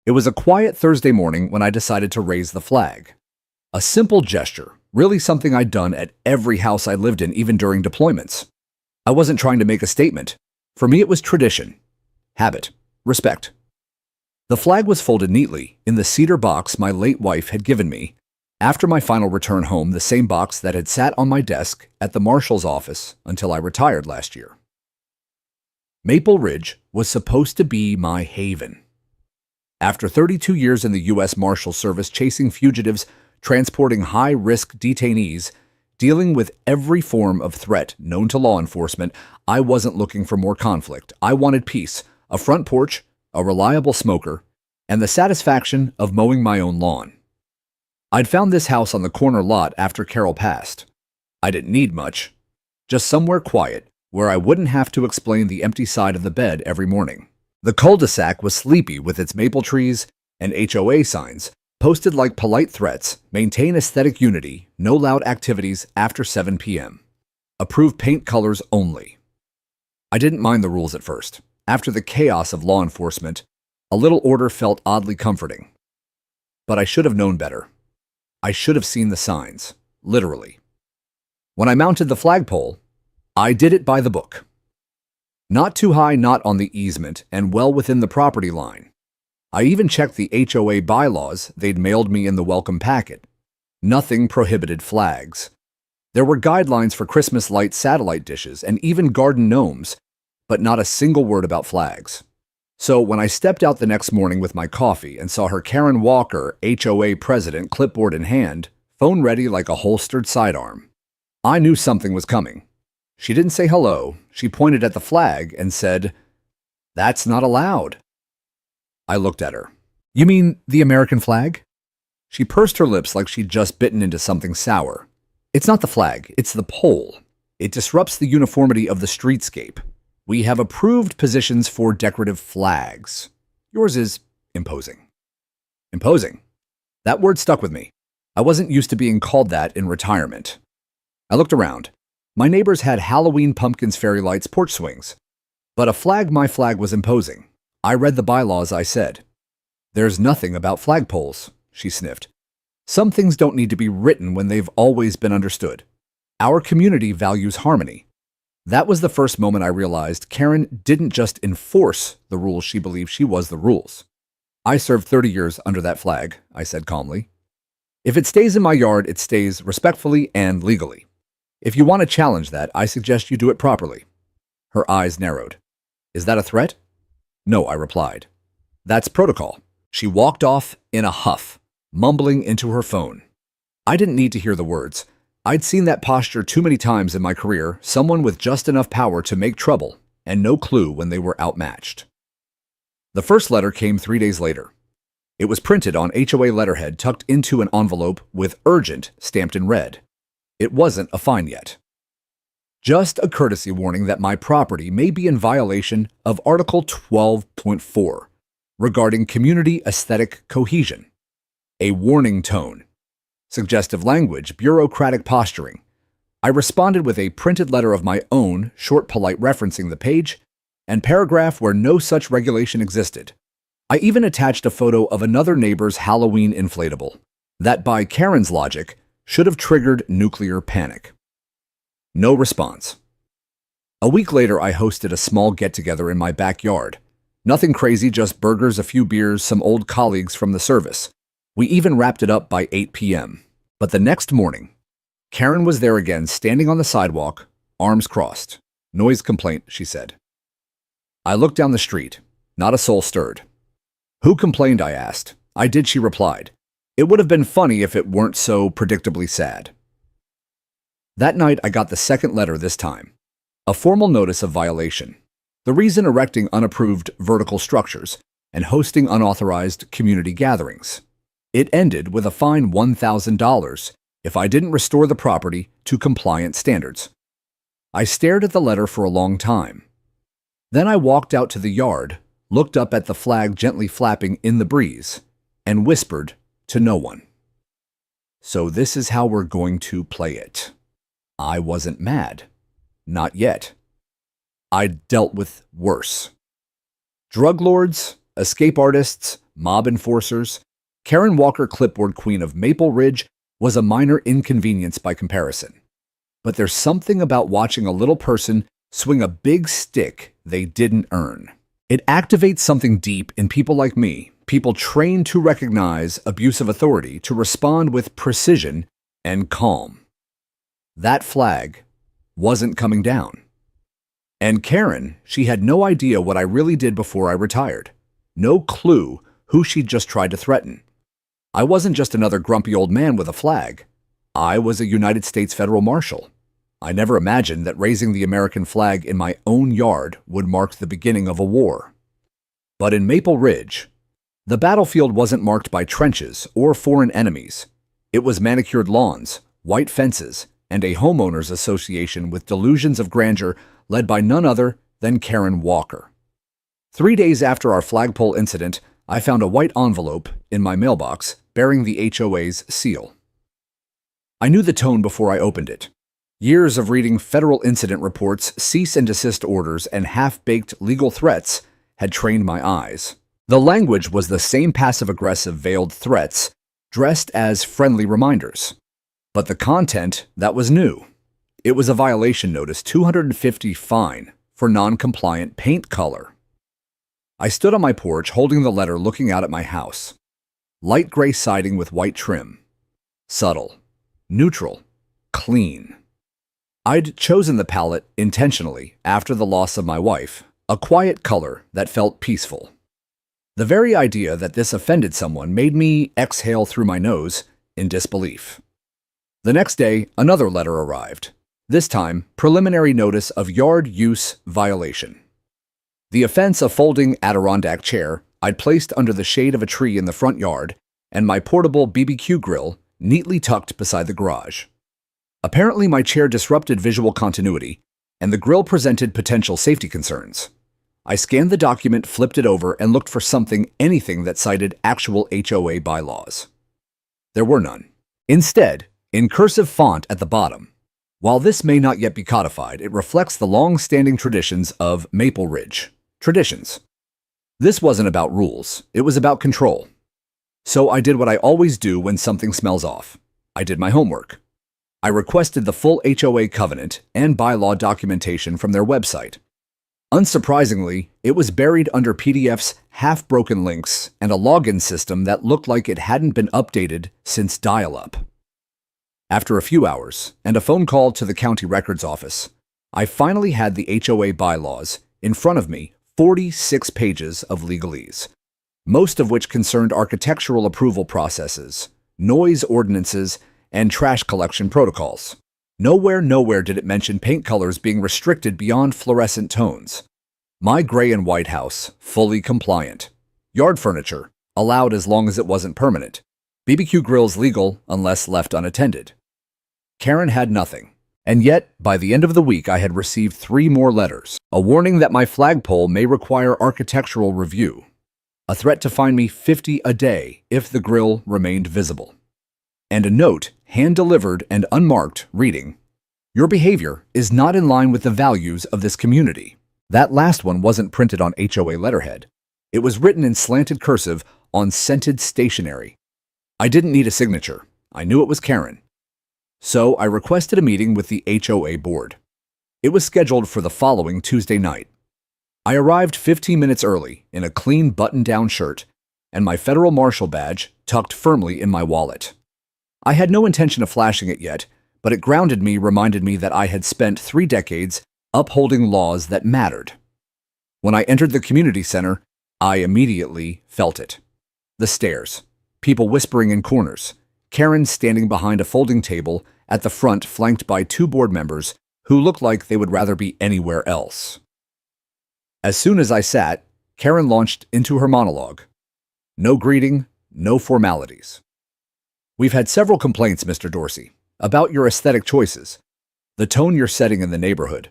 It was a quiet Thursday morning when I decided to raise the flag. A simple gesture, really something I'd done at every house I lived in, even during deployments. I wasn't trying to make a statement. For me, it was tradition, habit, respect. The flag was folded neatly in the cedar box my late wife had given me after my final return home, the same box that had sat on my desk at the Marshal's office until I retired last year. Maple Ridge was supposed to be my haven. After 32 years in the U.S. Marshal Service chasing fugitives, transporting high-risk detainees, dealing with every form of threat known to law enforcement, I wasn't looking for more conflict. I wanted peace, a front porch, a reliable smoker, and the satisfaction of mowing my own lawn. I'd found this house on the corner lot after Carol passed. I didn't need much, just somewhere quiet where I wouldn't have to explain the empty side of the bed every morning. The cul-de-sac was sleepy with its maple trees and HOA signs posted like polite threats: maintain aesthetic unity, no loud activities after 7 p.m. Approved paint colors only. I didn't mind the rules at first. After the chaos of law enforcement, a little order felt oddly comforting. But I should have known better. I should have seen the signs, literally. When I mounted the flagpole, I did it by the book. Not too high, not on the easement, and well within the property line. I even checked the HOA bylaws they'd mailed me in the welcome packet. Nothing prohibited flags. There were guidelines for Christmas light satellite dishes and even garden gnomes, but not a single word about flags. So when I stepped out the next morning with my coffee and saw her Karen Walker, HOA president, clipboard in hand, phone ready like a holstered sidearm, I knew something was coming. She didn't say hello. She pointed at the flag and said, "That's not allowed." I looked at her. "You mean the American flag?" She pursed her lips like she'd just bitten into something sour. "It's not the flag, it's the pole. It disrupts the uniformity of the streetscape. We have approved positions for decorative flags. Yours is imposing." Imposing. That word stuck with me. I wasn't used to being called that in retirement. I looked around. My neighbors had Halloween pumpkins, fairy lights, porch swings. But my flag was imposing. I read the bylaws, I said. "There's nothing about flagpoles," she sniffed. "Some things don't need to be written when they've always been understood. Our community values harmony." That was the first moment I realized Karen didn't just enforce the rules, she believed she was the rules. "I served 30 years under that flag," I said calmly. "If it stays in my yard, it stays respectfully and legally. If you want to challenge that, I suggest you do it properly." Her eyes narrowed. "Is that a threat?" "No," I replied. "That's protocol." She walked off in a huff, mumbling into her phone. I didn't need to hear the words. I'd seen that posture too many times in my career, someone with just enough power to make trouble and no clue when they were outmatched. The first letter came 3 days later. It was printed on HOA letterhead tucked into an envelope with "urgent" stamped in red. It wasn't a fine yet. Just a courtesy warning that my property may be in violation of Article 12.4 regarding community aesthetic cohesion. A warning tone. Suggestive language, bureaucratic posturing. I responded with a printed letter of my own, short, polite, referencing the page and paragraph where no such regulation existed. I even attached a photo of another neighbor's Halloween inflatable that, by Karen's logic, should have triggered nuclear panic. No response. A week later, I hosted a small get-together in my backyard. Nothing crazy, just burgers, a few beers, some old colleagues from the service. We even wrapped it up by 8 p.m. But the next morning, Karen was there again, standing on the sidewalk, arms crossed. "Noise complaint," she said. I looked down the street. Not a soul stirred. "Who complained?" I asked. "I did," she replied. "It would have been funny if it weren't so predictably sad." That night, I got the second letter this time. A formal notice of violation. The reason: erecting unapproved vertical structures and hosting unauthorized community gatherings. It ended with a fine $1,000 if I didn't restore the property to compliant standards. I stared at the letter for a long time. Then I walked out to the yard, looked up at the flag gently flapping in the breeze, and whispered to no one. "So this is how we're going to play it." I wasn't mad. Not yet. I'd dealt with worse. Drug lords, escape artists, mob enforcers, Karen Walker, clipboard queen of Maple Ridge, was a minor inconvenience by comparison. But there's something about watching a little person swing a big stick they didn't earn. It activates something deep in people like me, people trained to recognize abuse of authority, to respond with precision and calm. That flag wasn't coming down. And Karen, she had no idea what I really did before I retired. No clue who she'd just tried to threaten. I wasn't just another grumpy old man with a flag. I was a United States federal marshal. I never imagined that raising the American flag in my own yard would mark the beginning of a war. But in Maple Ridge, the battlefield wasn't marked by trenches or foreign enemies. It was manicured lawns, white fences, and a homeowners association with delusions of grandeur led by none other than Karen Walker. 3 days after our flagpole incident, I found a white envelope in my mailbox bearing the HOA's seal. I knew the tone before I opened it. Years of reading federal incident reports, cease and desist orders, and half-baked legal threats had trained my eyes. The language was the same passive-aggressive veiled threats, dressed as friendly reminders. But the content, that was new. It was a violation notice, $250 fine for non-compliant paint color. I stood on my porch holding the letter, looking out at my house. Light gray siding with white trim. Subtle. Neutral. Clean. I'd chosen the palette intentionally after the loss of my wife, a quiet color that felt peaceful. The very idea that this offended someone made me exhale through my nose in disbelief. The next day, another letter arrived. This time, preliminary notice of yard use violation. The offense, a folding Adirondack chair I'd placed under the shade of a tree in the front yard, and my portable BBQ grill neatly tucked beside the garage. Apparently, my chair disrupted visual continuity, and the grill presented potential safety concerns. I scanned the document, flipped it over, and looked for anything that cited actual HOA bylaws. There were none. Instead, in cursive font at the bottom, while this may not yet be codified, it reflects the long-standing traditions of Maple Ridge. Traditions. This wasn't about rules, it was about control. So I did what I always do when something smells off. I did my homework. I requested the full HOA covenant and bylaw documentation from their website. Unsurprisingly, it was buried under PDFs, half-broken links, and a login system that looked like it hadn't been updated since dial-up. After a few hours and a phone call to the county records office, I finally had the HOA bylaws in front of me, 46 pages of legalese, most of which concerned architectural approval processes, noise ordinances, and trash collection protocols. Nowhere did it mention paint colors being restricted beyond fluorescent tones. My gray and white house, fully compliant. Yard furniture, allowed as long as it wasn't permanent. BBQ grills legal unless left unattended. Karen had nothing. And yet, by the end of the week, I had received 3 more letters. A warning that my flagpole may require architectural review. A threat to fine me $50 a day if the grill remained visible. And a note, hand-delivered and unmarked, reading, "Your behavior is not in line with the values of this community." That last one wasn't printed on HOA letterhead. It was written in slanted cursive on scented stationery. I didn't need a signature. I knew it was Karen. So I requested a meeting with the HOA board. It was scheduled for the following Tuesday night. I arrived 15 minutes early in a clean button-down shirt and my federal marshal badge tucked firmly in my wallet. I had no intention of flashing it yet, but it grounded me, reminded me that I had spent 3 decades upholding laws that mattered. When I entered the community center, I immediately felt it. The stares, people whispering in corners, Karen standing behind a folding table at the front flanked by 2 board members who looked like they would rather be anywhere else. As soon as I sat, Karen launched into her monologue. No greeting, no formalities. "We've had several complaints, Mr. Dorsey, about your aesthetic choices, the tone you're setting in the neighborhood.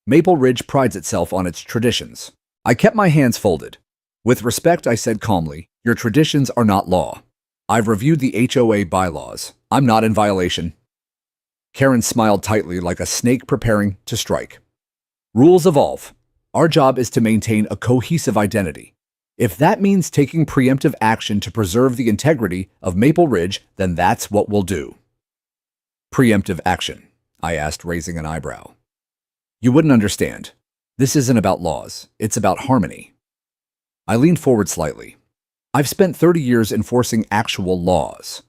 Maple Ridge prides itself on its traditions." I kept my hands folded. With respect, I said calmly, "Your traditions are not law. I've reviewed the HOA bylaws. I'm not in violation." Karen smiled tightly like a snake preparing to strike. "Rules evolve. Our job is to maintain a cohesive identity. If that means taking preemptive action to preserve the integrity of Maple Ridge, then that's what we'll do. Preemptive action, I asked, raising an eyebrow. You wouldn't understand. This isn't about laws. It's about harmony. I leaned forward slightly. I've spent 30 years enforcing actual laws.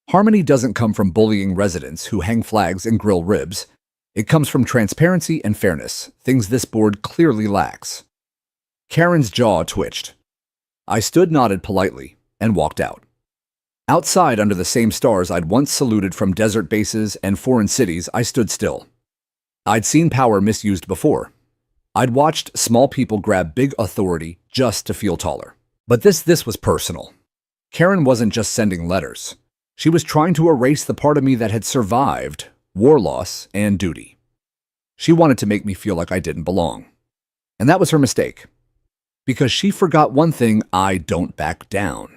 Harmony doesn't come from bullying residents who hang flags and grill ribs. It comes from transparency and fairness, things this board clearly lacks. Karen's jaw twitched. I stood, nodded politely, and walked out. Outside, under the same stars I'd once saluted from desert bases and foreign cities, I stood still. I'd seen power misused before. I'd watched small people grab big authority just to feel taller. But this was personal. Karen wasn't just sending letters. She was trying to erase the part of me that had survived war loss and duty. She wanted to make me feel like I didn't belong. And that was her mistake. Because she forgot one thing: I don't back down.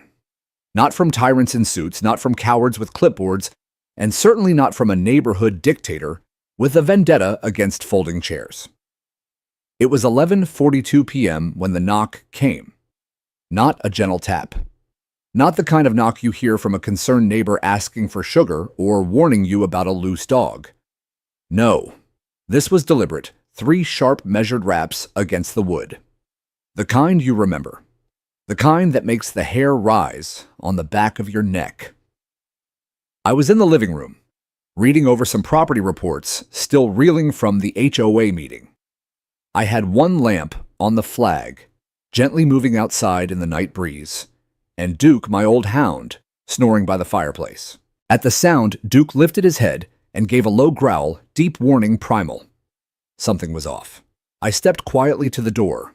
Not from tyrants in suits, not from cowards with clipboards, and certainly not from a neighborhood dictator with a vendetta against folding chairs. It was 11:42 p.m. when the knock came. Not a gentle tap. Not the kind of knock you hear from a concerned neighbor asking for sugar or warning you about a loose dog. No, this was deliberate, 3 sharp measured raps against the wood. The kind you remember. The kind that makes the hair rise on the back of your neck. I was in the living room, reading over some property reports, still reeling from the HOA meeting. I had one lamp on the flag, gently moving outside in the night breeze, and Duke, my old hound, snoring by the fireplace. At the sound, Duke lifted his head and gave a low growl, deep warning primal. Something was off. I stepped quietly to the door.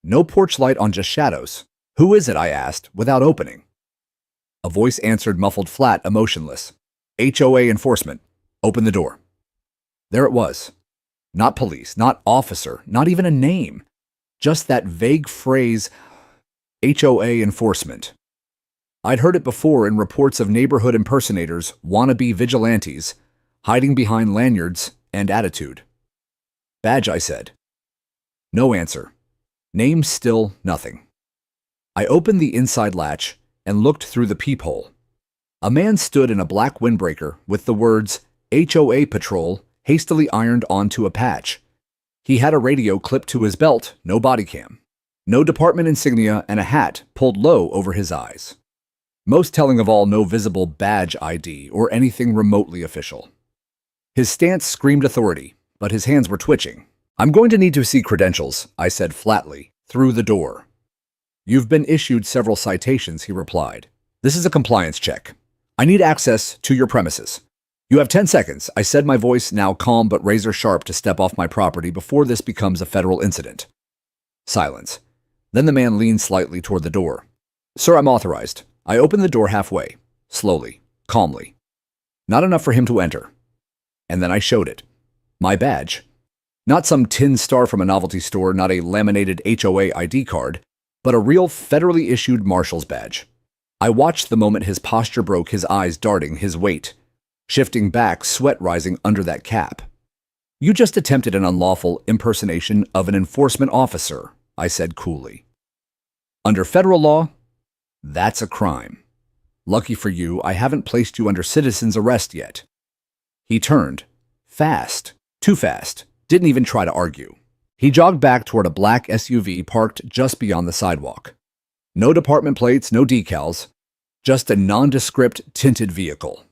No porch light on, just shadows. "Who is it?" I asked, without opening. A voice answered, muffled, flat, emotionless. "HOA enforcement. Open the door." There it was. Not police, not officer, not even a name. Just that vague phrase, HOA enforcement. I'd heard it before in reports of neighborhood impersonators, wannabe vigilantes, hiding behind lanyards and attitude. "Badge," I said. No answer. Name still nothing. I opened the inside latch and looked through the peephole. A man stood in a black windbreaker with the words HOA Patrol hastily ironed onto a patch. He had a radio clipped to his belt, no body cam. No department insignia, and a hat pulled low over his eyes. Most telling of all, no visible badge ID or anything remotely official. His stance screamed authority, but his hands were twitching. "I'm going to need to see credentials," I said flatly, through the door. "You've been issued several citations," he replied. "This is a compliance check. I need access to your premises. You have 10 seconds, I said, my voice now calm but razor sharp, to step off my property before this becomes a federal incident. Silence. Then the man leaned slightly toward the door. "Sir, I'm authorized." I opened the door halfway, slowly, calmly. Not enough for him to enter. And then I showed it. My badge. Not some tin star from a novelty store, not a laminated HOA ID card, but a real federally issued Marshal's badge. I watched the moment his posture broke, his eyes darting, his weight shifting back, sweat rising under that cap. "You just attempted an unlawful impersonation of an enforcement officer," I said coolly. "Under federal law, that's a crime. Lucky for you, I haven't placed you under citizen's arrest yet." He turned. Fast. Too fast. Didn't even try to argue. He jogged back toward a black SUV parked just beyond the sidewalk. No department plates, no decals, just a nondescript tinted vehicle.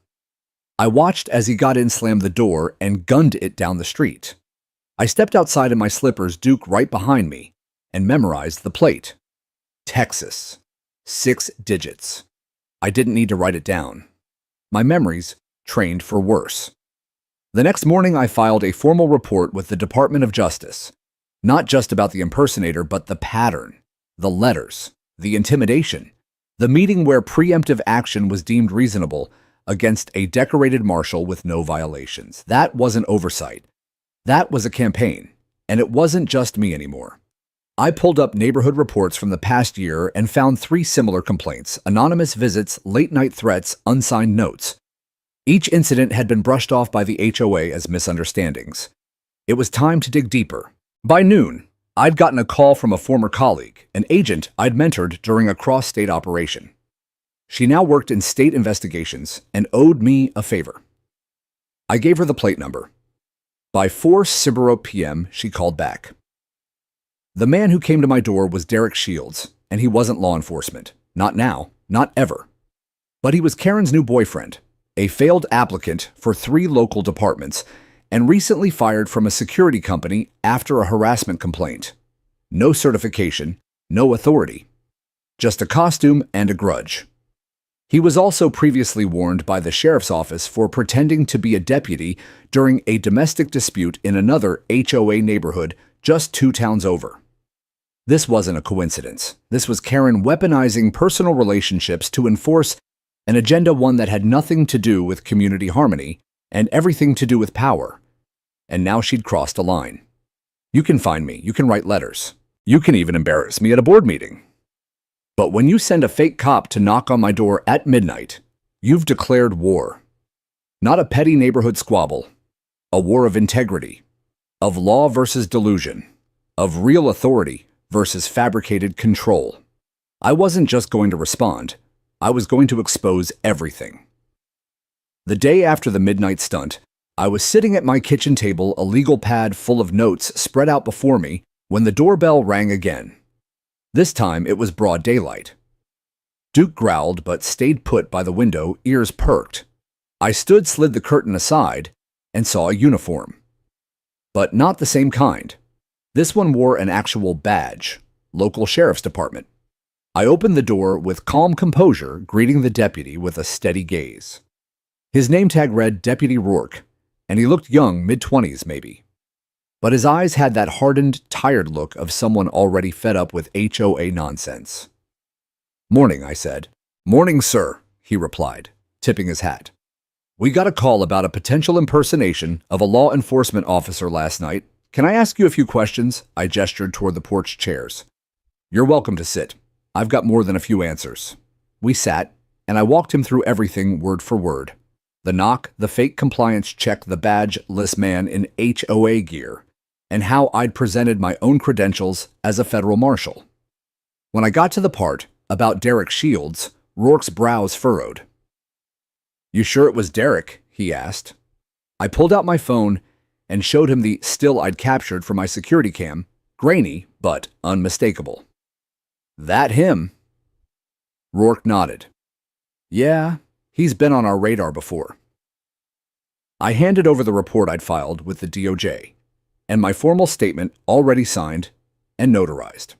I watched as he got in, slammed the door, and gunned it down the street. I stepped outside in my slippers, Duke right behind me, and memorized the plate. Texas. 6 digits. I didn't need to write it down. My memories trained for worse. The next morning, I filed a formal report with the Department of Justice. Not just about the impersonator, but the pattern, the letters, the intimidation, the meeting where preemptive action was deemed reasonable against a decorated marshal with no violations. That wasn't oversight. That was a campaign, and it wasn't just me anymore. I pulled up neighborhood reports from the past year and found 3 similar complaints: anonymous visits, late-night threats, unsigned notes. Each incident had been brushed off by the HOA as misunderstandings. It was time to dig deeper. By noon, I'd gotten a call from a former colleague, an agent I'd mentored during a cross-state operation. She now worked in state investigations and owed me a favor. I gave her the plate number. By 4:00 p.m., she called back. The man who came to my door was Derek Shields, and he wasn't law enforcement. Not now, not ever. But he was Karen's new boyfriend, a failed applicant for 3 local departments, and recently fired from a security company after a harassment complaint. No certification, no authority. Just a costume and a grudge. He was also previously warned by the sheriff's office for pretending to be a deputy during a domestic dispute in another HOA neighborhood just 2 towns over. This wasn't a coincidence. This was Karen weaponizing personal relationships to enforce an agenda, one that had nothing to do with community harmony and everything to do with power. And now she'd crossed a line. You can find me, you can write letters, you can even embarrass me at a board meeting. But when you send a fake cop to knock on my door at midnight, you've declared war. Not a petty neighborhood squabble, a war of integrity, of law versus delusion, of real authority versus fabricated control. I wasn't just going to respond, I was going to expose everything. The day after the midnight stunt, I was sitting at my kitchen table, a legal pad full of notes spread out before me, when the doorbell rang again. This time it was broad daylight. Duke growled but stayed put by the window, ears perked. I slid the curtain aside, and saw a uniform. But not the same kind. This one wore an actual badge, local sheriff's department. I opened the door with calm composure, greeting the deputy with a steady gaze. His name tag read Deputy Rourke, and he looked young, mid-20s maybe. But his eyes had that hardened, tired look of someone already fed up with HOA nonsense. "Morning," I said. "Morning, sir," he replied, tipping his hat. "We got a call about a potential impersonation of a law enforcement officer last night. Can I ask you a few questions?" I gestured toward the porch chairs. "You're welcome to sit. I've got more than a few answers." We sat, and I walked him through everything word for word. The knock, the fake compliance check, the badge-less man in HOA gear, and how I'd presented my own credentials as a federal marshal. When I got to the part about Derek Shields, Rourke's brows furrowed. "You sure it was Derek?" he asked. I pulled out my phone and showed him the still I'd captured from my security cam, grainy but unmistakable. "That him?" Rourke nodded. "Yeah, he's been on our radar before." I handed over the report I'd filed with the DOJ, and my formal statement already signed and notarized.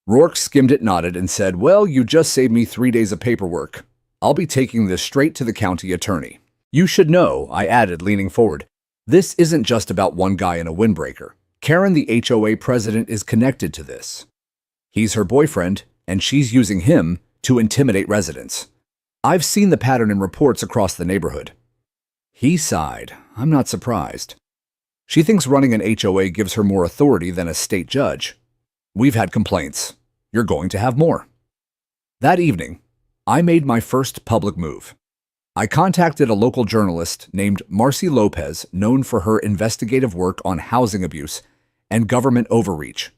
Rourke skimmed it, nodded, and said, "Well, you just saved me 3 days of paperwork. I'll be taking this straight to the county attorney. You should know," I added, leaning forward, "this isn't just about one guy in a windbreaker. Karen, the HOA president, is connected to this. He's her boyfriend, and she's using him to intimidate residents. I've seen the pattern in reports across the neighborhood." He sighed. "I'm not surprised. She thinks running an HOA gives her more authority than a state judge. We've had complaints. You're going to have more." That evening, I made my first public move. I contacted a local journalist named Marcy Lopez, known for her investigative work on housing abuse and government overreach.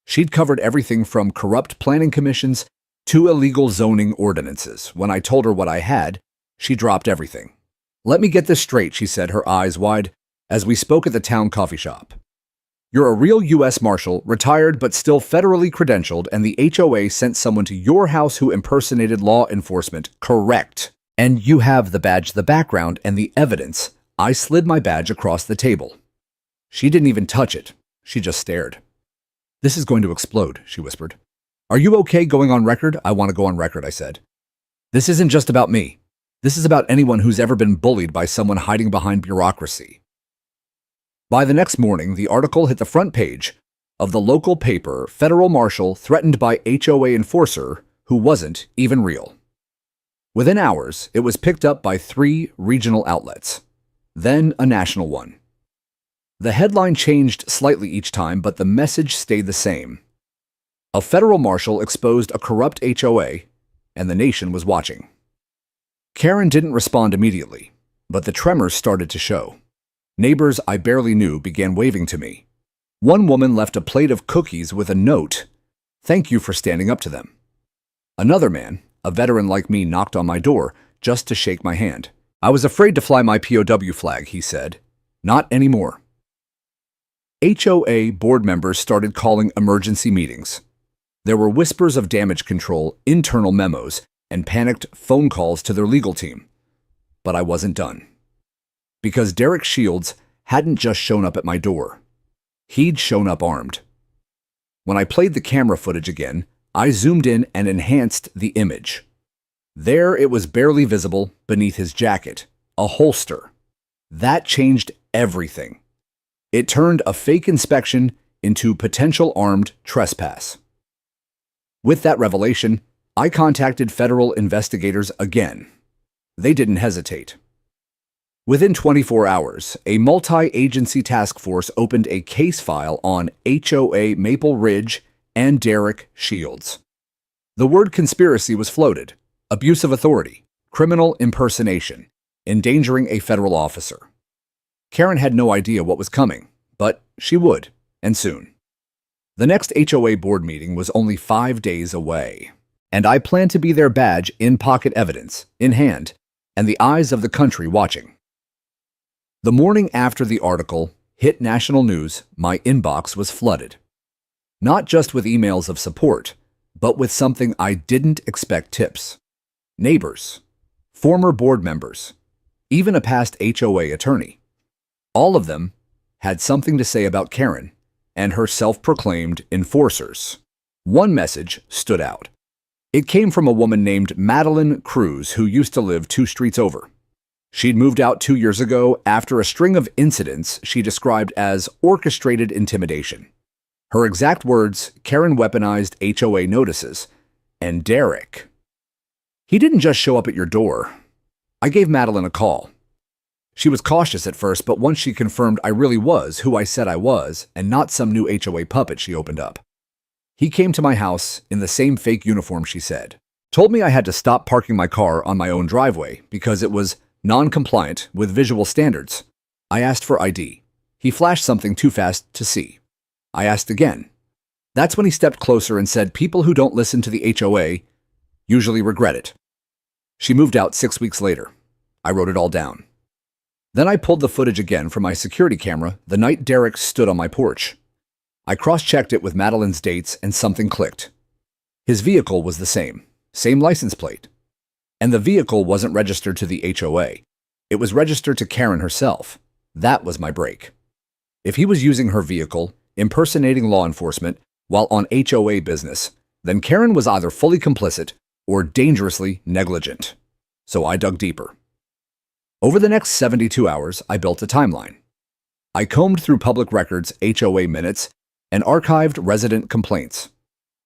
She'd covered everything from corrupt planning commissions to illegal zoning ordinances. When I told her what I had, she dropped everything. "Let me get this straight," she said, her eyes wide, as we spoke at the town coffee shop. "You're a real U.S. Marshal, retired but still federally credentialed, and the HOA sent someone to your house who impersonated law enforcement, correct? And you have the badge, the background, and the evidence." I slid my badge across the table. She didn't even touch it. She just stared. "This is going to explode," she whispered. "Are you okay going on record?" "I want to go on record," I said. "This isn't just about me. This is about anyone who's ever been bullied by someone hiding behind bureaucracy." By the next morning, the article hit the front page of the local paper, "Federal Marshal Threatened by HOA Enforcer Who Wasn't Even Real." Within hours, it was picked up by 3 regional outlets, then a national one. The headline changed slightly each time, but the message stayed the same. A federal marshal exposed a corrupt HOA, and the nation was watching. Karen didn't respond immediately, but the tremors started to show. Neighbors I barely knew began waving to me. One woman left a plate of cookies with a note, "Thank you for standing up to them." Another man, a veteran like me, knocked on my door just to shake my hand. "I was afraid to fly my POW flag," he said. "Not anymore." HOA board members started calling emergency meetings. There were whispers of damage control, internal memos, and panicked phone calls to their legal team. But I wasn't done. Because Derek Shields hadn't just shown up at my door. He'd shown up armed. When I played the camera footage again, I zoomed in and enhanced the image. There it was barely visible beneath his jacket, a holster. That changed everything. It turned a fake inspection into potential armed trespass. With that revelation, I contacted federal investigators again. They didn't hesitate. Within 24 hours, a multi-agency task force opened a case file on HOA Maple Ridge and Derek Shields. The word conspiracy was floated: abuse of authority, criminal impersonation, endangering a federal officer. Karen had no idea what was coming, but she would, and soon. The next HOA board meeting was only 5 days away, and I planned to be their badge in pocket evidence, in hand, and the eyes of the country watching. The morning after the article hit national news, my inbox was flooded. Not just with emails of support, but with something I didn't expect: tips. Neighbors, former board members, even a past HOA attorney. All of them had something to say about Karen and her self-proclaimed enforcers. One message stood out. It came from a woman named Madeline Cruz, who used to live 2 streets over. She'd moved out 2 years ago after a string of incidents she described as orchestrated intimidation. Her exact words: Karen weaponized HOA notices, and Derek. He didn't just show up at your door. I gave Madeline a call. She was cautious at first, but once she confirmed I really was who I said I was, and not some new HOA puppet, she opened up. He came to my house in the same fake uniform, she said. Told me I had to stop parking my car on my own driveway because it was non-compliant with visual standards. I asked for ID. He flashed something too fast to see. I asked again. That's when he stepped closer and said people who don't listen to the HOA usually regret it. She moved out 6 weeks later. I wrote it all down. Then I pulled the footage again from my security camera the night Derek stood on my porch. I cross-checked it with Madeline's dates and something clicked. His vehicle was the same license plate. And the vehicle wasn't registered to the HOA. It was registered to Karen herself. That was my break. If he was using her vehicle, impersonating law enforcement, while on HOA business, then Karen was either fully complicit or dangerously negligent. So I dug deeper. Over the next 72 hours, I built a timeline. I combed through public records, HOA minutes, and archived resident complaints.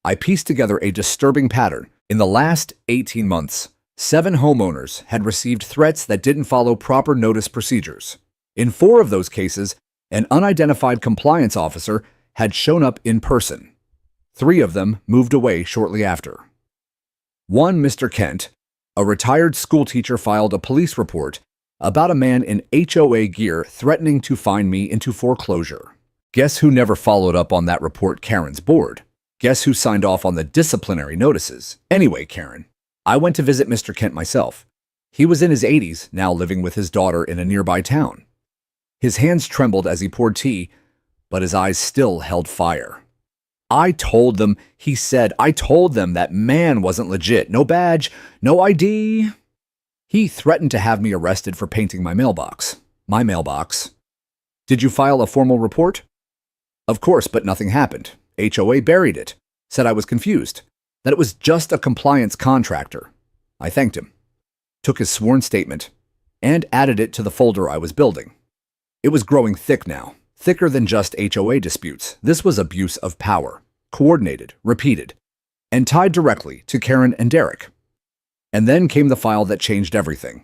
I pieced together a disturbing pattern. In the last 18 months, 7 homeowners had received threats that didn't follow proper notice procedures. In 4 of those cases, an unidentified compliance officer had shown up in person. 3 of them moved away shortly after. One, Mr. Kent, a retired schoolteacher, filed a police report about a man in HOA gear threatening to fine me into foreclosure. Guess who never followed up on that report? Karen's board. Guess who signed off on the disciplinary notices? Anyway, Karen. I went to visit Mr. Kent myself. He was in his 80s, now living with his daughter in a nearby town. His hands trembled as he poured tea, but his eyes still held fire. I told them that man wasn't legit. No badge, no ID. He threatened to have me arrested for painting my mailbox. Did you file a formal report? Of course, but nothing happened. HOA buried it, said I was confused, that it was just a compliance contractor. I thanked him, took his sworn statement, and added it to the folder I was building. It was growing thick now, thicker than just HOA disputes. This was abuse of power, coordinated, repeated, and tied directly to Karen and Derek. And then came the file that changed everything.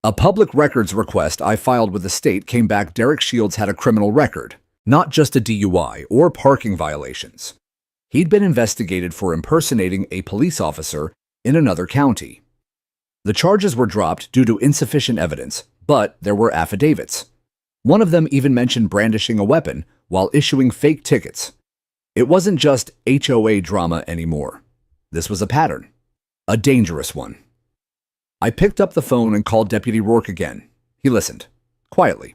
A public records request I filed with the state came back. Derek Shields had a criminal record, not just a DUI or parking violations. He'd been investigated for impersonating a police officer in another county. The charges were dropped due to insufficient evidence, but there were affidavits. One of them even mentioned brandishing a weapon while issuing fake tickets. It wasn't just HOA drama anymore. This was a pattern, a dangerous one. I picked up the phone and called Deputy Rourke again. He listened, quietly.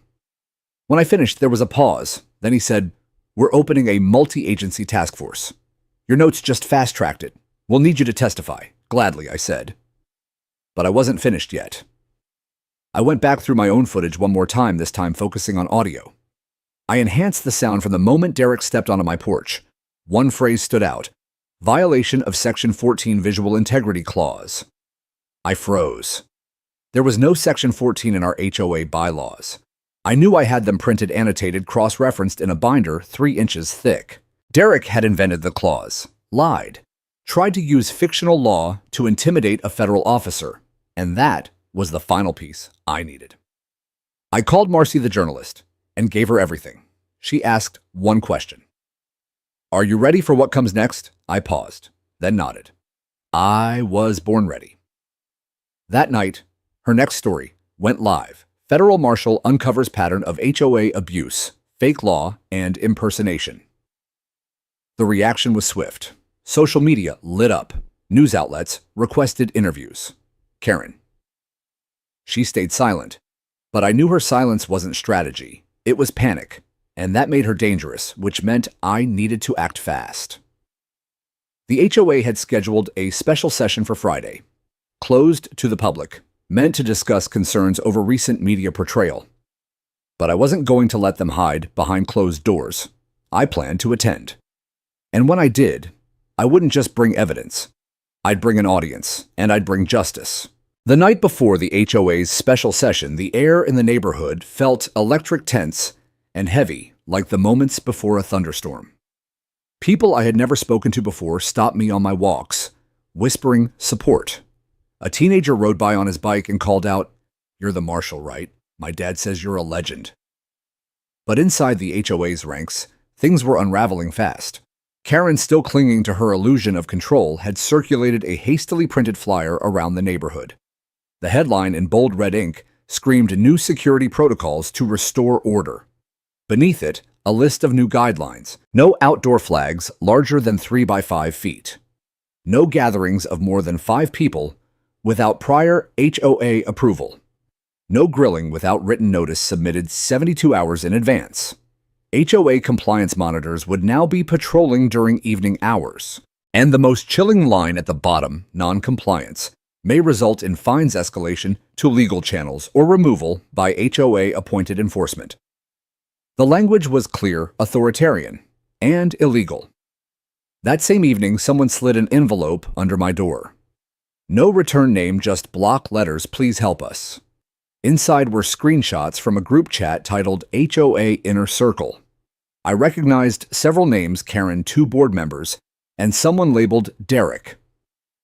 When I finished, there was a pause. Then he said, "We're opening a multi-agency task force. Your notes just fast-tracked it. We'll need you to testify." "Gladly," I said. But I wasn't finished yet. I went back through my own footage one more time, this time focusing on audio. I enhanced the sound from the moment Derek stepped onto my porch. One phrase stood out: violation of Section 14 Visual Integrity Clause. I froze. There was no Section 14 in our HOA bylaws. I knew I had them printed, annotated, cross-referenced in a binder 3 inches thick. Derek had invented the clause, lied, tried to use fictional law to intimidate a federal officer, and that was the final piece I needed. I called Marcy, the journalist, and gave her everything. She asked one question. "Are you ready for what comes next?" I paused, then nodded. I was born ready. That night, her next story went live. Federal Marshal uncovers pattern of HOA abuse, fake law, and impersonation. The reaction was swift. Social media lit up. News outlets requested interviews. Karen. She stayed silent, but I knew her silence wasn't strategy. It was panic, and that made her dangerous, which meant I needed to act fast. The HOA had scheduled a special session for Friday, closed to the public, meant to discuss concerns over recent media portrayal. But I wasn't going to let them hide behind closed doors. I planned to attend. And when I did, I wouldn't just bring evidence. I'd bring an audience, and I'd bring justice. The night before the HOA's special session, the air in the neighborhood felt electric, tense, and heavy, like the moments before a thunderstorm. People I had never spoken to before stopped me on my walks, whispering support. A teenager rode by on his bike and called out, "You're the Marshal, right? My dad says you're a legend." But inside the HOA's ranks, things were unraveling fast. Karen, still clinging to her illusion of control, had circulated a hastily printed flyer around the neighborhood. The headline in bold red ink screamed new security protocols to restore order. Beneath it, a list of new guidelines: no outdoor flags larger than 3 by 5 feet. No gatherings of more than 5 people without prior HOA approval. No grilling without written notice submitted 72 hours in advance. HOA compliance monitors would now be patrolling during evening hours. And the most chilling line at the bottom, non-compliance, may result in fines escalation to legal channels or removal by HOA-appointed enforcement. The language was clear, authoritarian, and illegal. That same evening, someone slid an envelope under my door. No return name, just block letters, "Please help us." Inside were screenshots from a group chat titled HOA Inner Circle. I recognized several names: Karen, 2 board members, and someone labeled Derek.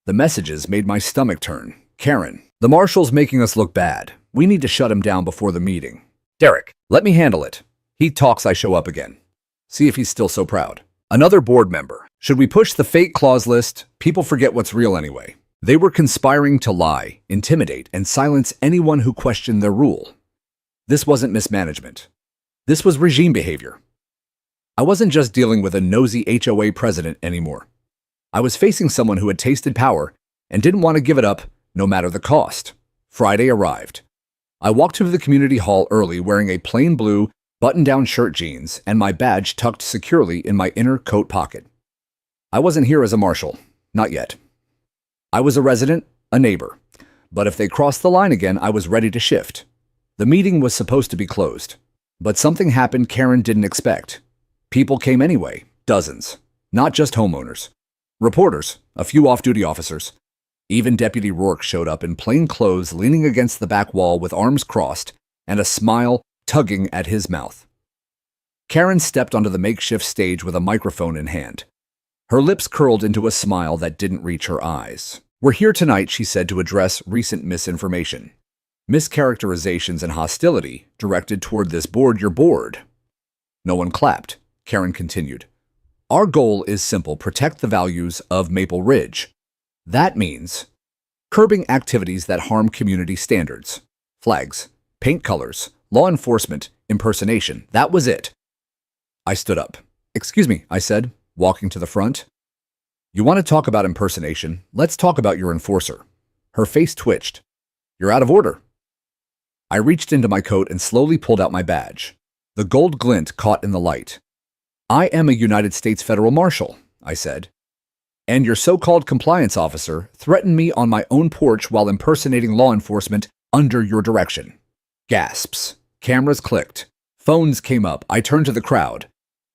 The messages made my stomach turn. Karen, "The Marshal's making us look bad. We need to shut him down before the meeting." Derek, "Let me handle it. He talks, I show up again. See if he's still so proud." Another board member, "Should we push the fake clause list? People forget what's real anyway." They were conspiring to lie, intimidate, and silence anyone who questioned their rule. This wasn't mismanagement. This was regime behavior. I wasn't just dealing with a nosy HOA president anymore. I was facing someone who had tasted power and didn't want to give it up no matter the cost. Friday arrived. I walked to the community hall early, wearing a plain blue button-down shirt, jeans, and my badge tucked securely in my inner coat pocket. I wasn't here as a marshal. Not yet. I was a resident, a neighbor. But if they crossed the line again, I was ready to shift. The meeting was supposed to be closed. But something happened Karen didn't expect. People came anyway, dozens. Not just homeowners. Reporters, a few off-duty officers. Even Deputy Rourke showed up in plain clothes, leaning against the back wall with arms crossed and a smile tugging at his mouth. Karen stepped onto the makeshift stage with a microphone in hand. Her lips curled into a smile that didn't reach her eyes. "We're here tonight," she said, "to address recent misinformation, mischaracterizations, and hostility directed toward this board, your board." No one clapped. Karen continued. "Our goal is simple: protect the values of Maple Ridge. That means curbing activities that harm community standards. Flags, paint colors, law enforcement, impersonation. That was it." I stood up. "Excuse me," I said, walking to the front. "You want to talk about impersonation? Let's talk about your enforcer." Her face twitched. "You're out of order." I reached into my coat and slowly pulled out my badge. The gold glint caught in the light. "I am a United States federal marshal," I said. "And your so-called compliance officer threatened me on my own porch while impersonating law enforcement under your direction." Gasps. Cameras clicked. Phones came up. I turned to the crowd.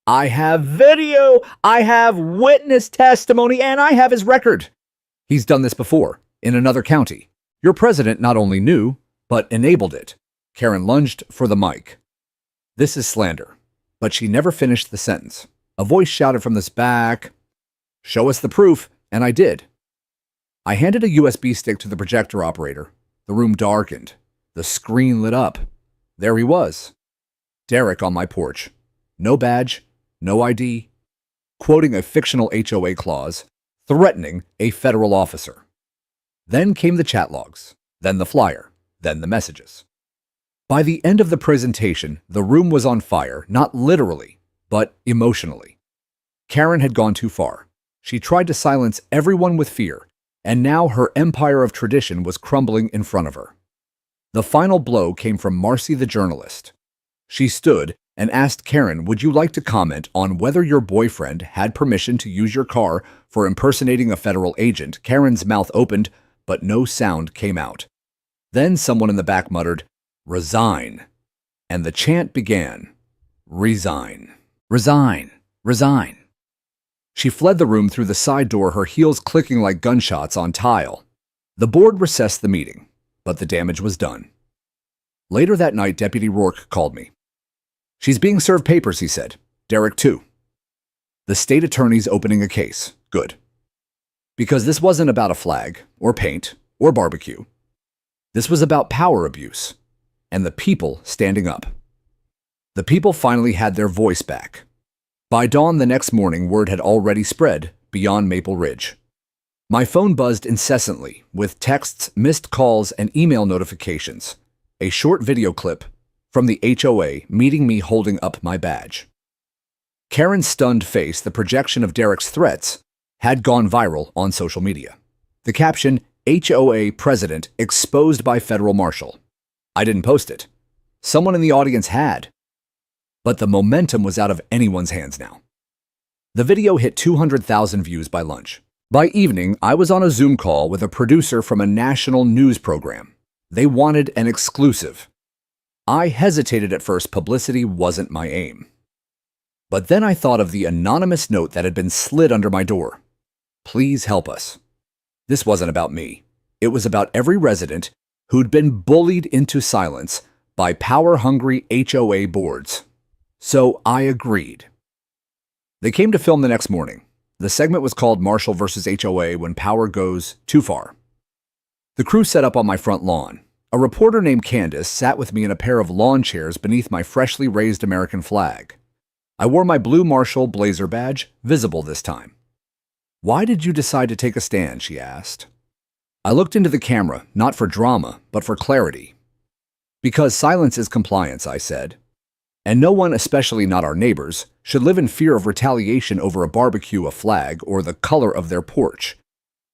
"I have video, I have witness testimony, and I have his record. He's done this before, in another county. Your president not only knew, but enabled it." Karen lunged for the mic. "This is slander." But she never finished the sentence. A voice shouted from this back, "Show us the proof," and I did. I handed a USB stick to the projector operator. The room darkened. The screen lit up. There he was. Derek on my porch. No badge, no ID, quoting a fictional HOA clause, threatening a federal officer. Then came the chat logs, then the flyer, then the messages. By the end of the presentation, the room was on fire, not literally, but emotionally. Karen had gone too far. She tried to silence everyone with fear, and now her empire of tradition was crumbling in front of her. The final blow came from Marcy the journalist. She stood and asked Karen, "Would you like to comment on whether your boyfriend had permission to use your car for impersonating a federal agent?" Karen's mouth opened, but no sound came out. Then someone in the back muttered, "Resign." And the chant began. Resign. Resign. Resign. She fled the room through the side door, her heels clicking like gunshots on tile. The board recessed the meeting, but the damage was done. Later that night, Deputy Rourke called me. "She's being served papers," he said. "Derek, too." The state attorney's opening a case. Good. Because this wasn't about a flag, or paint, or barbecue. This was about power abuse, and the people standing up. The people finally had their voice back. By dawn the next morning, word had already spread beyond Maple Ridge. My phone buzzed incessantly, with texts, missed calls, and email notifications. A short video clip from the HOA meeting me holding up my badge. Karen's stunned face, the projection of Derek's threats, had gone viral on social media. The caption, "HOA President Exposed by Federal Marshal." I didn't post it. Someone in the audience had. But the momentum was out of anyone's hands now. The video hit 200,000 views by lunch. By evening, I was on a Zoom call with a producer from a national news program. They wanted an exclusive. I hesitated at first. Publicity wasn't my aim. But then I thought of the anonymous note that had been slid under my door. "Please help us." This wasn't about me. It was about every resident who'd been bullied into silence by power-hungry HOA boards. So I agreed. They came to film the next morning. The segment was called Marshal versus HOA When Power Goes Too Far. The crew set up on my front lawn. A reporter named Candace sat with me in a pair of lawn chairs beneath my freshly raised American flag. I wore my blue Marshal blazer badge, visible this time. "Why did you decide to take a stand?" she asked. I looked into the camera, not for drama, but for clarity. "Because silence is compliance," I said. "And no one, especially not our neighbors, should live in fear of retaliation over a barbecue, a flag, or the color of their porch.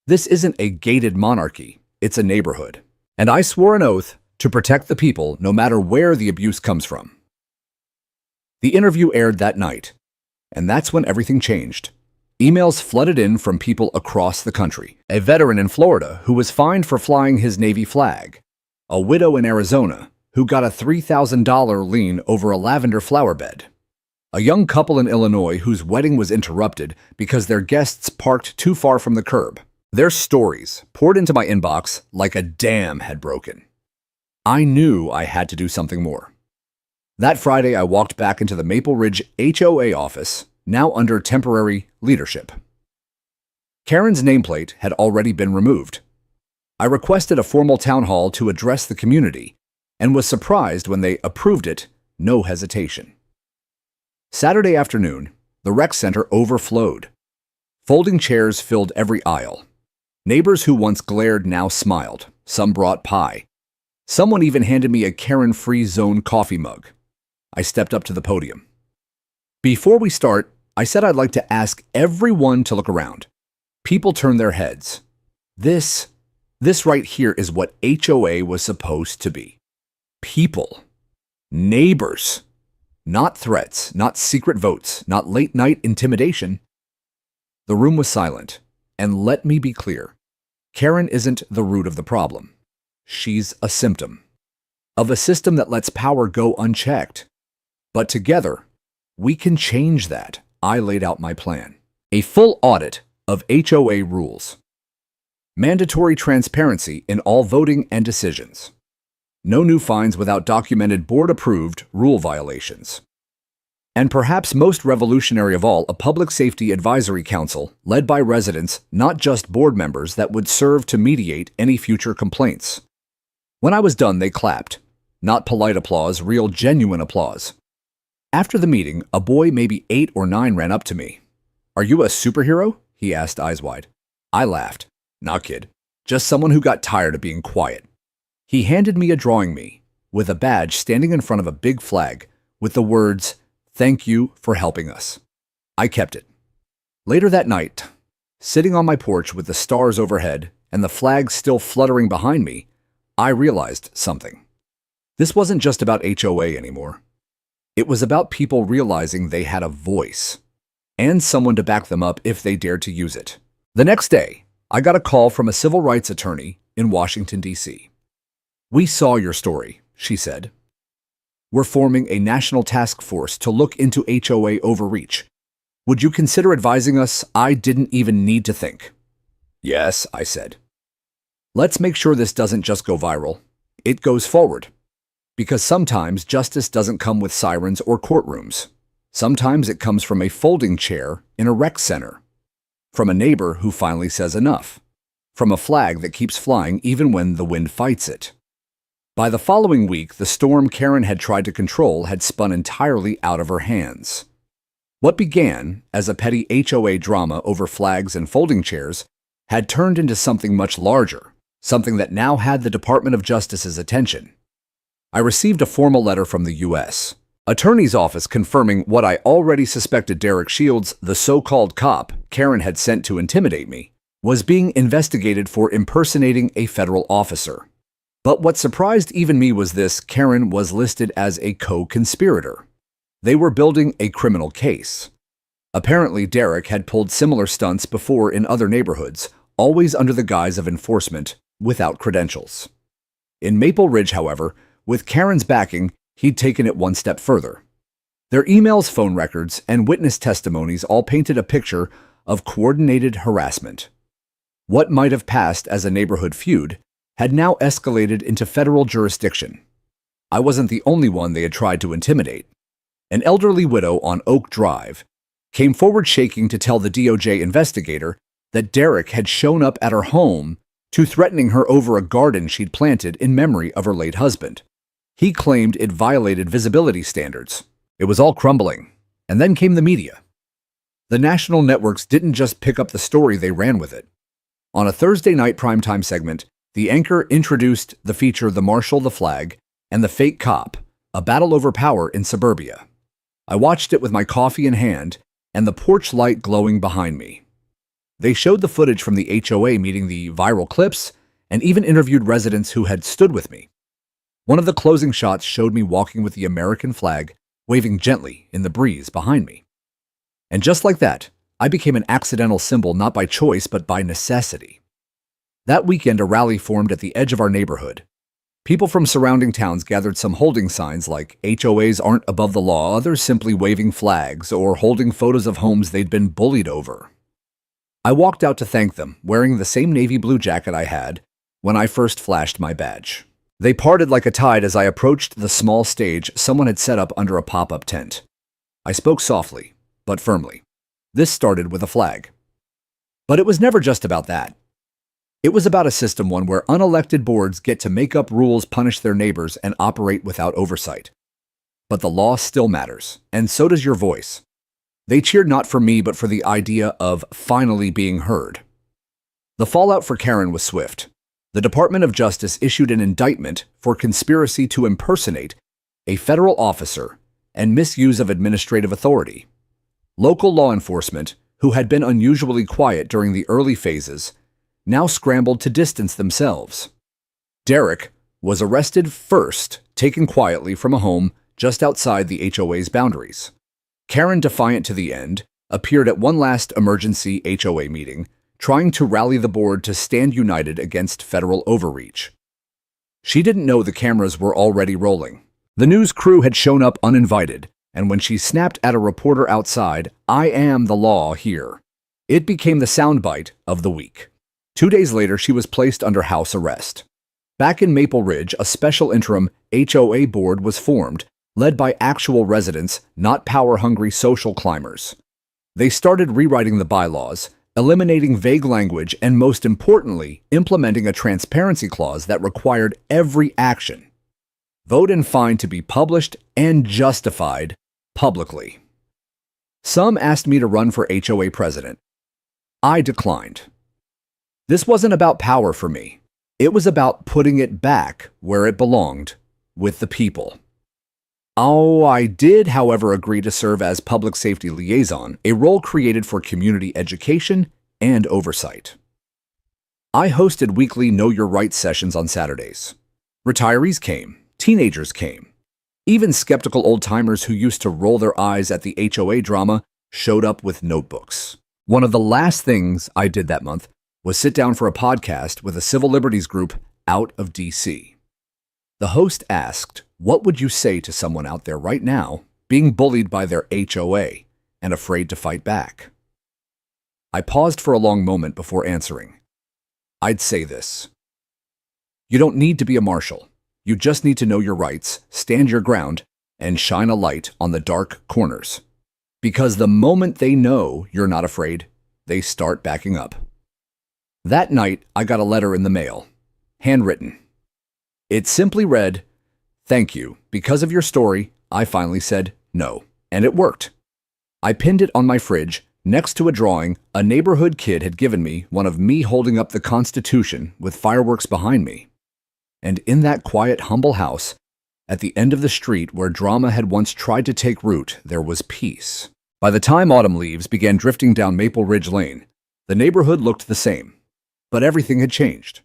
This isn't a gated monarchy, it's a neighborhood. And I swore an oath to protect the people no matter where the abuse comes from." The interview aired that night, and that's when everything changed. Emails flooded in from people across the country. A veteran in Florida who was fined for flying his Navy flag. A widow in Arizona who got a $3,000 lien over a lavender flower bed. A young couple in Illinois whose wedding was interrupted because their guests parked too far from the curb. Their stories poured into my inbox like a dam had broken. I knew I had to do something more. That Friday, I walked back into the Maple Ridge HOA office, now under temporary leadership. Karen's nameplate had already been removed. I requested a formal town hall to address the community, and was surprised when they approved it, no hesitation. Saturday afternoon, the rec center overflowed. Folding chairs filled every aisle. Neighbors who once glared now smiled. Some brought pie. Someone even handed me a Karen-free zone coffee mug. I stepped up to the podium. Before we start, I said I'd like to ask everyone to look around. People turn their heads. This right here is what HOA was supposed to be. People. Neighbors. Not threats, not secret votes, not late-night intimidation. The room was silent, and let me be clear. Karen isn't the root of the problem. She's a symptom of a system that lets power go unchecked. But together, we can change that. I laid out my plan. A full audit of HOA rules. Mandatory transparency in all voting and decisions. No new fines without documented board-approved rule violations. And perhaps most revolutionary of all, a public safety advisory council led by residents, not just board members, that would serve to mediate any future complaints. When I was done, they clapped. Not polite applause, real genuine applause. After the meeting, a boy maybe 8 or 9 ran up to me. "Are you a superhero?" he asked, eyes wide. I laughed. "Nah, kid. Just someone who got tired of being quiet." He handed me a drawing me, with a badge standing in front of a big flag, with the words, "Thank you for helping us." I kept it. Later that night, sitting on my porch with the stars overhead and the flag still fluttering behind me, I realized something. This wasn't just about HOA anymore. It was about people realizing they had a voice, and someone to back them up if they dared to use it. The next day, I got a call from a civil rights attorney in Washington, D.C. "We saw your story," she said. "We're forming a national task force to look into HOA overreach. Would you consider advising us?" I didn't even need to think. "Yes," I said. "Let's make sure this doesn't just go viral. It goes forward. Because sometimes justice doesn't come with sirens or courtrooms. Sometimes it comes from a folding chair in a rec center. From a neighbor who finally says enough. From a flag that keeps flying even when the wind fights it." By the following week, the storm Karen had tried to control had spun entirely out of her hands. What began as a petty HOA drama over flags and folding chairs had turned into something much larger, something that now had the Department of Justice's attention. I received a formal letter from the U.S. Attorney's Office confirming what I already suspected. Derek Shields, the so-called cop Karen had sent to intimidate me, was being investigated for impersonating a federal officer. But what surprised even me was this: Karen was listed as a co-conspirator. They were building a criminal case. Apparently, Derek had pulled similar stunts before in other neighborhoods, always under the guise of enforcement, without credentials. In Maple Ridge, however, with Karen's backing, he'd taken it one step further. Their emails, phone records, and witness testimonies all painted a picture of coordinated harassment. What might have passed as a neighborhood feud had now escalated into federal jurisdiction. I wasn't the only one they had tried to intimidate. An elderly widow on Oak Drive came forward shaking to tell the DOJ investigator that Derek had shown up at her home to threatening her over a garden she'd planted in memory of her late husband. He claimed it violated visibility standards. It was all crumbling. And then came the media. The national networks didn't just pick up the story, they ran with it. On a Thursday night primetime segment, the anchor introduced the feature "The Marshal, the Flag, and the Fake Cop, a battle over power in suburbia." I watched it with my coffee in hand and the porch light glowing behind me. They showed the footage from the HOA meeting, the viral clips, and even interviewed residents who had stood with me. One of the closing shots showed me walking with the American flag, waving gently in the breeze behind me. And just like that, I became an accidental symbol, not by choice, but by necessity. That weekend, a rally formed at the edge of our neighborhood. People from surrounding towns gathered, some holding signs like "HOAs aren't above the law," others simply waving flags or holding photos of homes they'd been bullied over. I walked out to thank them, wearing the same navy blue jacket I had when I first flashed my badge. They parted like a tide as I approached the small stage someone had set up under a pop-up tent. I spoke softly, but firmly. This started with a flag. But it was never just about that. It was about a system, one where unelected boards get to make up rules, punish their neighbors, and operate without oversight. But the law still matters, and so does your voice. They cheered not for me, but for the idea of finally being heard. The fallout for Karen was swift. The Department of Justice issued an indictment for conspiracy to impersonate a federal officer and misuse of administrative authority. Local law enforcement, who had been unusually quiet during the early phases, now scrambled to distance themselves. Derek was arrested first, taken quietly from a home just outside the HOA's boundaries. Karen, defiant to the end, appeared at one last emergency HOA meeting, trying to rally the board to stand united against federal overreach. She didn't know the cameras were already rolling. The news crew had shown up uninvited, and when she snapped at a reporter outside, "I am the law here," it became the soundbite of the week. 2 days later, she was placed under house arrest. Back in Maple Ridge, a special interim HOA board was formed, led by actual residents, not power-hungry social climbers. They started rewriting the bylaws, eliminating vague language, and most importantly, implementing a transparency clause that required every action, vote and fine to be published and justified publicly. Some asked me to run for HOA president. I declined. This wasn't about power for me. It was about putting it back where it belonged, with the people. Oh, I did, however, agree to serve as public safety liaison, a role created for community education and oversight. I hosted weekly Know Your Rights sessions on Saturdays. Retirees came, teenagers came. Even skeptical old-timers who used to roll their eyes at the HOA drama showed up with notebooks. One of the last things I did that month was sit down for a podcast with a civil liberties group out of D.C. The host asked, "What would you say to someone out there right now being bullied by their HOA and afraid to fight back?" I paused for a long moment before answering. I'd say this: you don't need to be a marshal. You just need to know your rights, stand your ground, and shine a light on the dark corners. Because the moment they know you're not afraid, they start backing up. That night, I got a letter in the mail, handwritten. It simply read, "Thank you. Because of your story, I finally said no." And it worked. I pinned it on my fridge, next to a drawing a neighborhood kid had given me, one of me holding up the Constitution with fireworks behind me. And in that quiet, humble house, at the end of the street where drama had once tried to take root, there was peace. By the time autumn leaves began drifting down Maple Ridge Lane, the neighborhood looked the same. But everything had changed.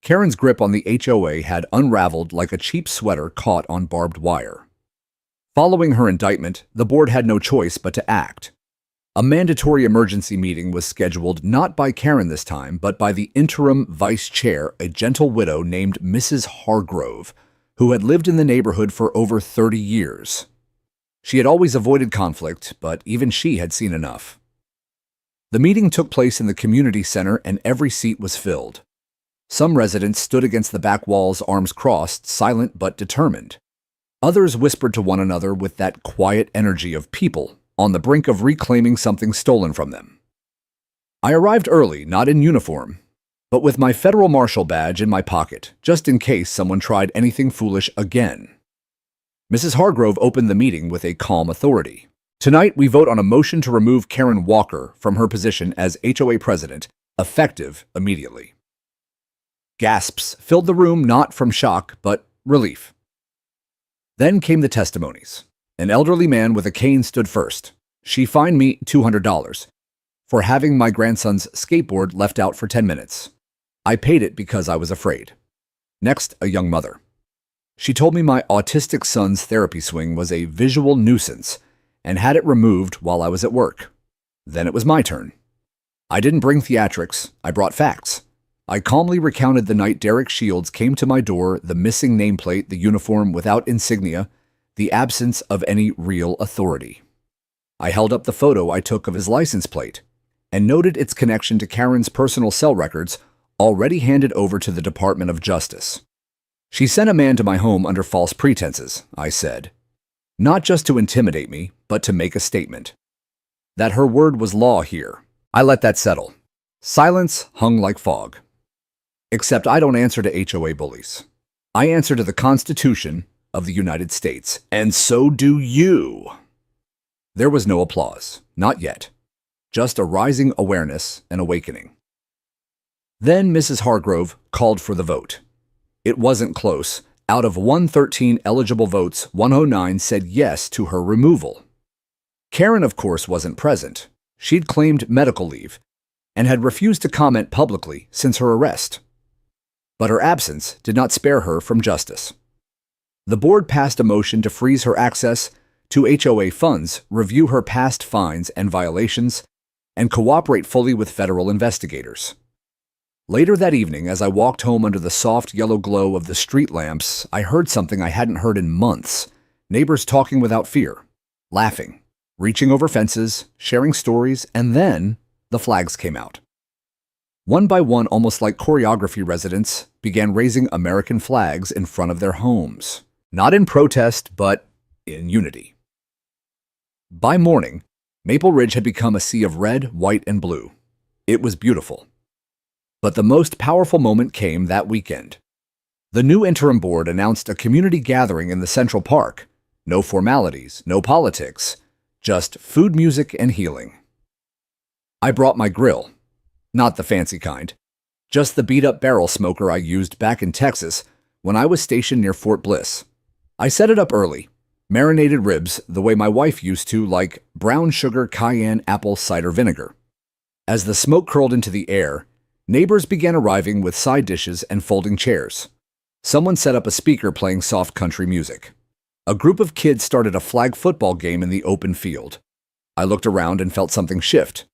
Karen's grip on the HOA had unraveled like a cheap sweater caught on barbed wire. Following her indictment, the board had no choice but to act. A mandatory emergency meeting was scheduled not by Karen this time, but by the interim vice chair, a gentle widow named Mrs. Hargrove, who had lived in the neighborhood for over 30 years. She had always avoided conflict, but even she had seen enough. The meeting took place in the community center and every seat was filled. Some residents stood against the back walls, arms crossed, silent but determined. Others whispered to one another with that quiet energy of people on the brink of reclaiming something stolen from them. I arrived early, not in uniform, but with my federal marshal badge in my pocket, just in case someone tried anything foolish again. Mrs. Hargrove opened the meeting with a calm authority. "Tonight, we vote on a motion to remove Karen Walker from her position as HOA president, effective immediately." Gasps filled the room, not from shock, but relief. Then came the testimonies. An elderly man with a cane stood first. She fined me $200 for having my grandson's skateboard left out for 10 minutes. I paid it because I was afraid. Next, a young mother. She told me my autistic son's therapy swing was a visual nuisance and had it removed while I was at work. Then it was my turn. I didn't bring theatrics, I brought facts. I calmly recounted the night Derek Shields came to my door, the missing nameplate, the uniform without insignia, the absence of any real authority. I held up the photo I took of his license plate and noted its connection to Karen's personal cell records already handed over to the Department of Justice. "She sent a man to my home under false pretenses," I said. Not just to intimidate me, but to make a statement. That her word was law here. I let that settle. Silence hung like fog. Except I don't answer to HOA bullies. I answer to the Constitution of the United States, and so do you. There was no applause, not yet. Just a rising awareness and awakening. Then Mrs. Hargrove called for the vote. It wasn't close. Out of 113 eligible votes, 109 said yes to her removal. Karen, of course, wasn't present. She'd claimed medical leave and had refused to comment publicly since her arrest. But her absence did not spare her from justice. The board passed a motion to freeze her access to HOA funds, review her past fines and violations, and cooperate fully with federal investigators. Later that evening, as I walked home under the soft yellow glow of the street lamps, I heard something I hadn't heard in months. Neighbors talking without fear, laughing, reaching over fences, sharing stories, and then the flags came out. One by one, almost like choreography, residents began raising American flags in front of their homes. Not in protest, but in unity. By morning, Maple Ridge had become a sea of red, white, and blue. It was beautiful. But the most powerful moment came that weekend. The new interim board announced a community gathering in the Central Park. No formalities, no politics, just food, music, and healing. I brought my grill. Not the fancy kind. Just the beat-up barrel smoker I used back in Texas when I was stationed near Fort Bliss. I set it up early. Marinated ribs the way my wife used to, like brown sugar cayenne apple cider vinegar. As the smoke curled into the air, neighbors began arriving with side dishes and folding chairs. Someone set up a speaker playing soft country music. A group of kids started a flag football game in the open field. I looked around and felt something shift.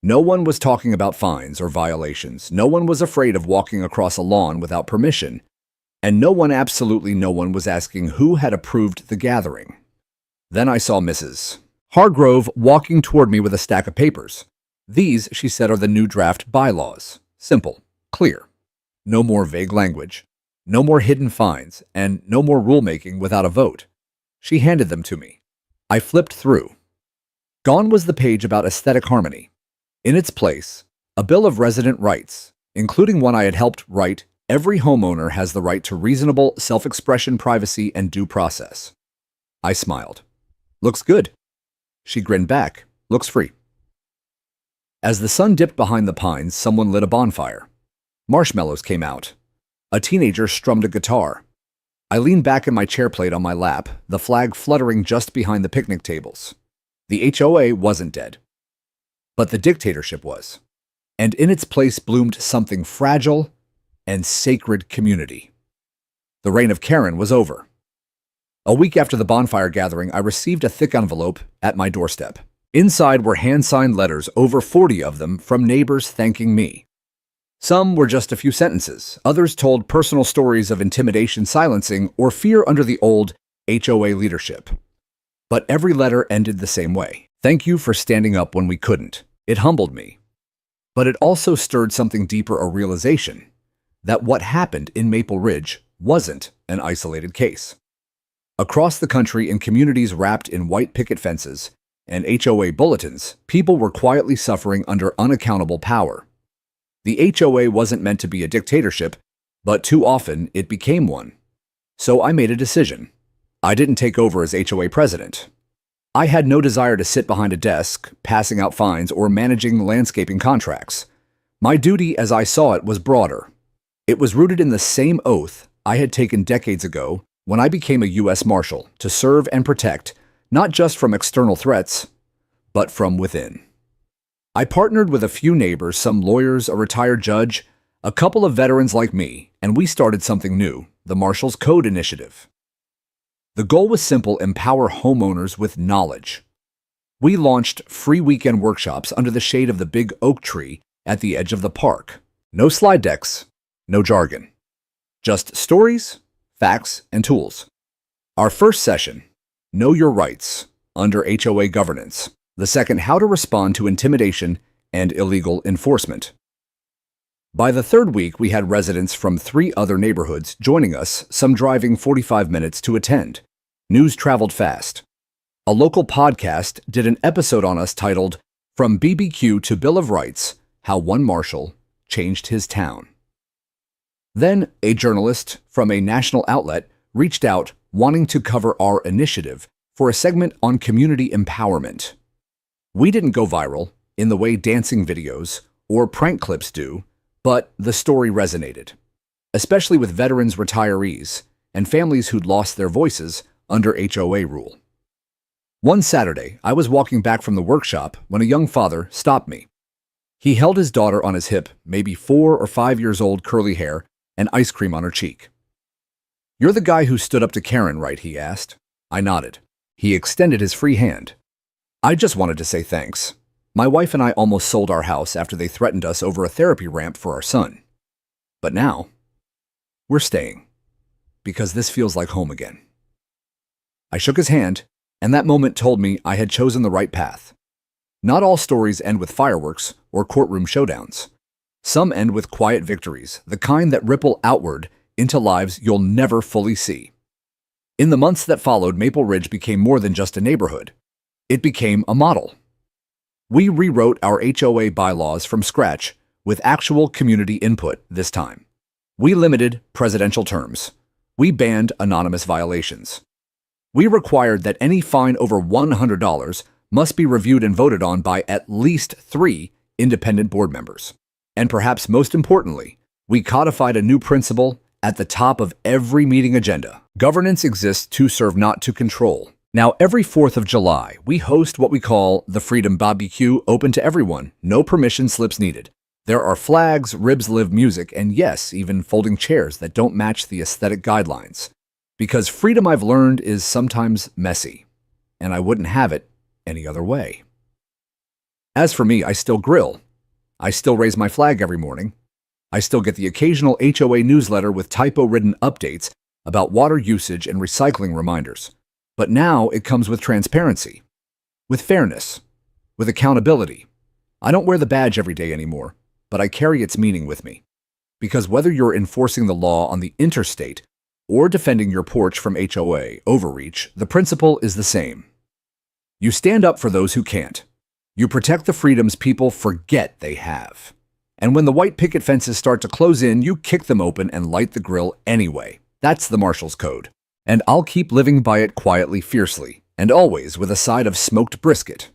No one was talking about fines or violations. No one was afraid of walking across a lawn without permission. And absolutely no one was asking who had approved the gathering. Then I saw Mrs. Hargrove walking toward me with a stack of papers. These, she said, are the new draft bylaws. Simple, clear. No more vague language. No more hidden fines, and no more rulemaking without a vote. She handed them to me. I flipped through. Gone was the page about aesthetic harmony. In its place, a Bill of Resident Rights, including one I had helped write. Every homeowner has the right to reasonable self-expression, privacy, and due process. I smiled. Looks good. She grinned back. Looks free. As the sun dipped behind the pines, someone lit a bonfire. Marshmallows came out. A teenager strummed a guitar. I leaned back in my chair plate on my lap, the flag fluttering just behind the picnic tables. The HOA wasn't dead. But the dictatorship was. And in its place bloomed something fragile and sacred: community. The reign of Karen was over. A week after the bonfire gathering, I received a thick envelope at my doorstep. Inside were hand-signed letters, over 40 of them, from neighbors thanking me. Some were just a few sentences. Others told personal stories of intimidation, silencing, or fear under the old HOA leadership. But every letter ended the same way. Thank you for standing up when we couldn't. It humbled me. But it also stirred something deeper, a realization that what happened in Maple Ridge wasn't an isolated case. Across the country, in communities wrapped in white picket fences and HOA bulletins, people were quietly suffering under unaccountable power. The HOA wasn't meant to be a dictatorship, but too often it became one. So I made a decision. I didn't take over as HOA president. I had no desire to sit behind a desk, passing out fines or managing landscaping contracts. My duty, as I saw it, was broader. It was rooted in the same oath I had taken decades ago when I became a U.S. Marshal, to serve and protect, not just from external threats, but from within. I partnered with a few neighbors, some lawyers, a retired judge, a couple of veterans like me, and we started something new, the Marshal's Code Initiative. The goal was simple: empower homeowners with knowledge. We launched free weekend workshops under the shade of the big oak tree at the edge of the park. No slide decks, no jargon. Just stories, facts, and tools. Our first session, Know Your Rights under HOA Governance. The second, How to Respond to Intimidation and Illegal Enforcement. By the third week, we had residents from 3 other neighborhoods joining us, some driving 45 minutes to attend. News traveled fast. A local podcast did an episode on us titled, From BBQ to Bill of Rights, How One Marshal Changed His Town. Then, a journalist from a national outlet reached out wanting to cover our initiative for a segment on community empowerment. We didn't go viral in the way dancing videos or prank clips do, but the story resonated, especially with veterans, retirees, and families who'd lost their voices under HOA rule. One Saturday, I was walking back from the workshop when a young father stopped me. He held his daughter on his hip, maybe 4 or 5 years old, curly hair, and ice cream on her cheek. "You're the guy who stood up to Karen, right?" he asked. I nodded. He extended his free hand. "I just wanted to say thanks. My wife and I almost sold our house after they threatened us over a therapy ramp for our son. But now, we're staying, because this feels like home again." I shook his hand, and that moment told me I had chosen the right path. Not all stories end with fireworks or courtroom showdowns. Some end with quiet victories, the kind that ripple outward into lives you'll never fully see. In the months that followed, Maple Ridge became more than just a neighborhood. It became a model. We rewrote our HOA bylaws from scratch with actual community input this time. We limited presidential terms. We banned anonymous violations. We required that any fine over $100 must be reviewed and voted on by at least 3 independent board members. And perhaps most importantly, we codified a new principle at the top of every meeting agenda. Governance exists to serve, not to control. Now, every 4th of July, we host what we call the Freedom Barbecue, open to everyone, no permission slips needed. There are flags, ribs, live music, and yes, even folding chairs that don't match the aesthetic guidelines. Because freedom, I've learned, is sometimes messy, and I wouldn't have it any other way. As for me, I still grill. I still raise my flag every morning. I still get the occasional HOA newsletter with typo-ridden updates about water usage and recycling reminders. But now it comes with transparency, with fairness, with accountability. I don't wear the badge every day anymore, but I carry its meaning with me. Because whether you're enforcing the law on the interstate or defending your porch from HOA overreach, the principle is the same. You stand up for those who can't. You protect the freedoms people forget they have. And when the white picket fences start to close in, you kick them open and light the grill anyway. That's the Marshal's code. And I'll keep living by it quietly, fiercely, and always with a side of smoked brisket.